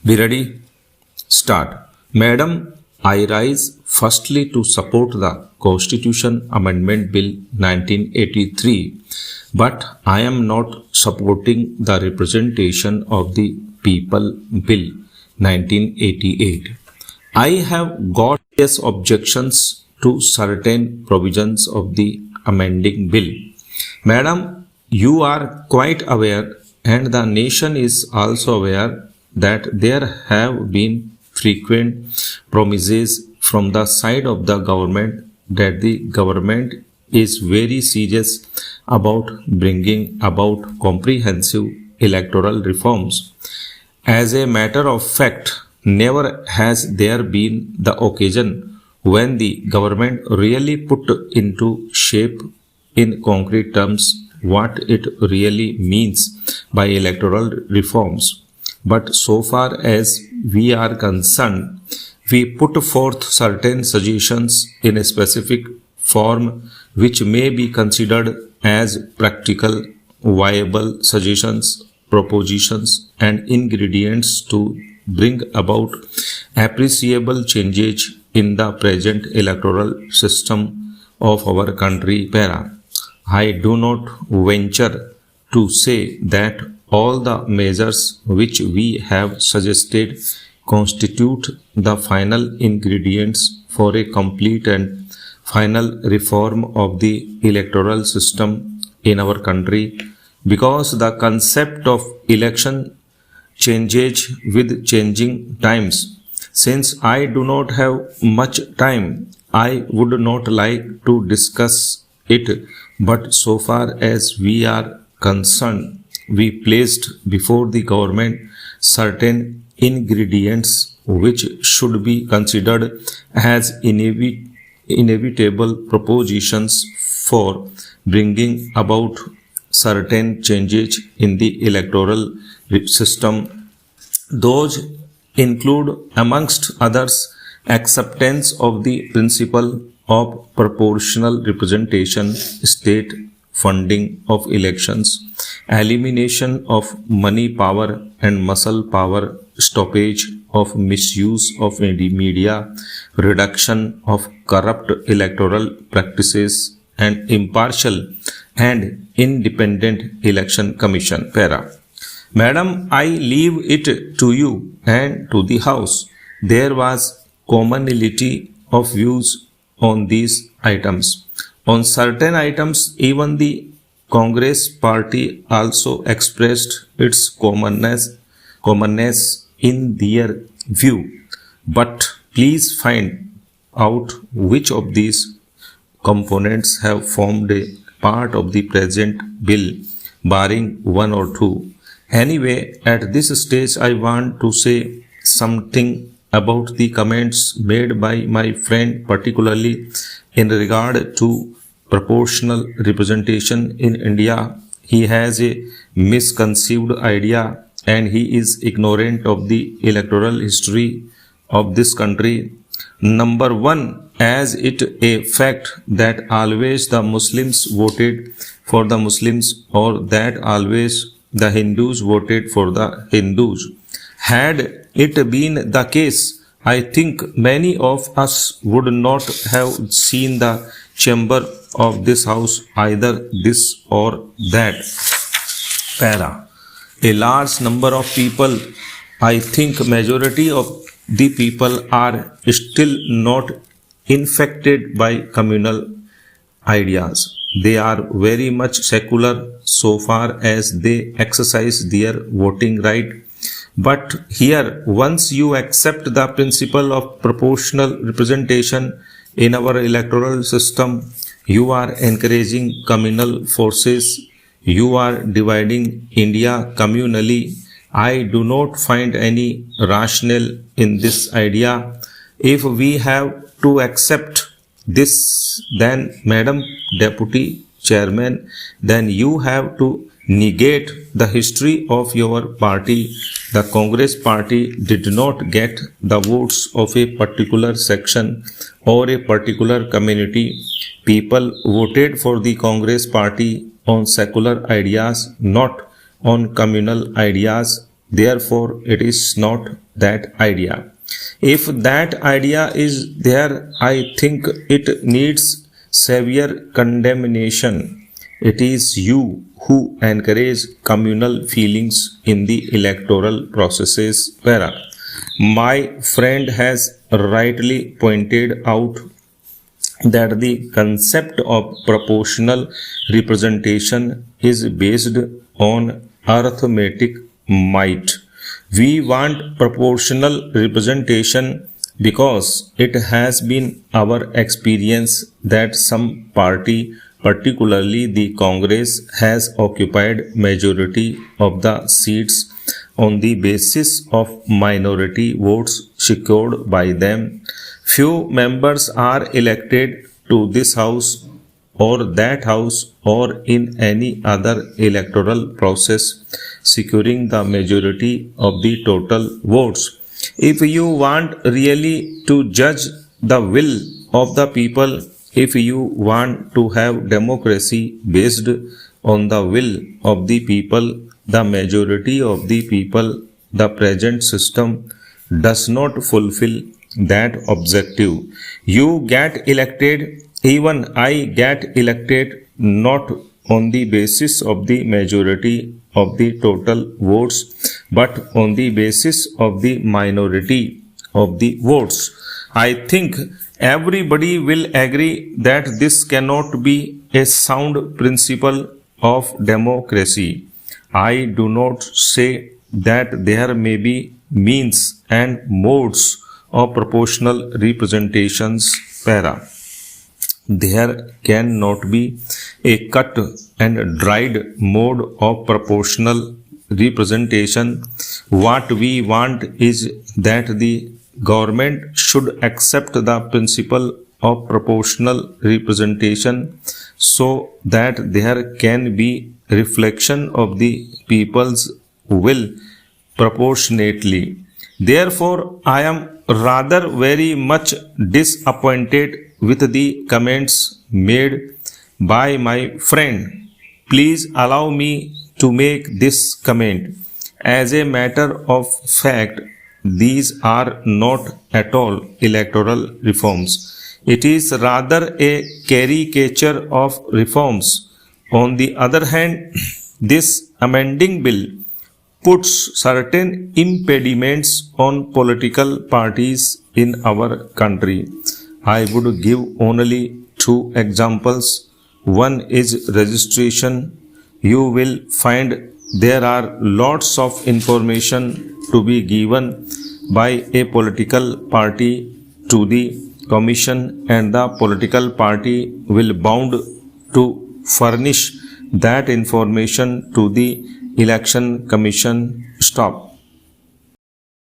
Be ready? Start. Madam, I rise firstly to support the Constitution Amendment Bill 1983, but I am not supporting the Representation of the People Bill 1988. I have got serious objections to certain provisions of the amending bill. Madam, you are quite aware, and the nation is also aware, that there have been frequent promises from the side of the government that the government is very serious about bringing about comprehensive electoral reforms. As a matter of fact, never has there been the occasion when the government really put into shape in concrete terms what it really means by electoral reforms. But so far as we are concerned, we put forth certain suggestions in a specific form which may be considered as practical, viable suggestions, propositions, and ingredients to bring about appreciable changes in the present electoral system of our country. I do not venture to say that all the measures which we have suggested constitute the final ingredients for a complete and final reform of the electoral system in our country, because the concept of election changes with changing times. Since I do not have much time, I would not like to discuss it, but so far as we are concerned, we placed before the government certain ingredients which should be considered as inevitable propositions for bringing about certain changes in the electoral system. Those include, amongst others, acceptance of the principle of proportional representation, state funding of elections, elimination of money power and muscle power, stoppage of misuse of media, reduction of corrupt electoral practices, and impartial and independent election commission. Madam, I leave it to you and to the House. There was commonality of views on these items. On certain items, even the Congress party also expressed its commonness in their view. But please find out which of these components have formed a part of the present bill, barring one or two. Anyway, at this stage, I want to say something about the comments made by my friend, particularly in regard to proportional representation in India. He has a misconceived idea and he is ignorant of the electoral history of this country. Number one, as it a fact that always the Muslims voted for the Muslims, or that always the Hindus voted for the Hindus. Had it been the case, I think many of us would not have seen the chamber of this house, either this or that. A large number of people, I think majority of the people, are still not infected by communal ideas. They are very much secular so far as they exercise their voting right. But here, once you accept the principle of proportional representation in our electoral system, you are encouraging communal forces. You are dividing India communally. I do not find any rationale in this idea. If we have to accept this, then Madam Deputy Chairman, then you have to negate the history of your party. The Congress party did not get the votes of a particular section or a particular community. People voted for the Congress party on secular ideas, not on communal ideas. Therefore, it is not that idea. If that idea is there, I think it needs severe condemnation. It is you who encourage communal feelings in the electoral processes. Where my friend has rightly pointed out that the concept of proportional representation is based on arithmetic might. We want proportional representation because it has been our experience that some party, particularly the Congress, has occupied majority of the seats on the basis of minority votes secured by them. Few members are elected to this house or that house or in any other electoral process securing the majority of the total votes. If you want really to judge the will of the people, if you want to have democracy based on the will of the people, the majority of the people, the present system does not fulfill that objective. You get elected, even I get elected, not on the basis of the majority of the total votes, but on the basis of the minority of the votes. I think everybody will agree that this cannot be a sound principle of democracy. I do not say that there may be means and modes of proportional representations. There cannot be a cut and dried mode of proportional representation. What we want is that the government should accept the principle of proportional representation so that there can be reflection of the people's will proportionately. Therefore, I am rather very much disappointed with the comments made by my friend. Please allow me to make this comment. As a matter of fact, these are not at all electoral reforms. It is rather a caricature of reforms. On the other hand, this amending bill puts certain impediments on political parties in our country. I would give only two examples. One is registration. You will find there are lots of information to be given by a political party to the commission, and the political party will bound to furnish that information to the election commission. Stop.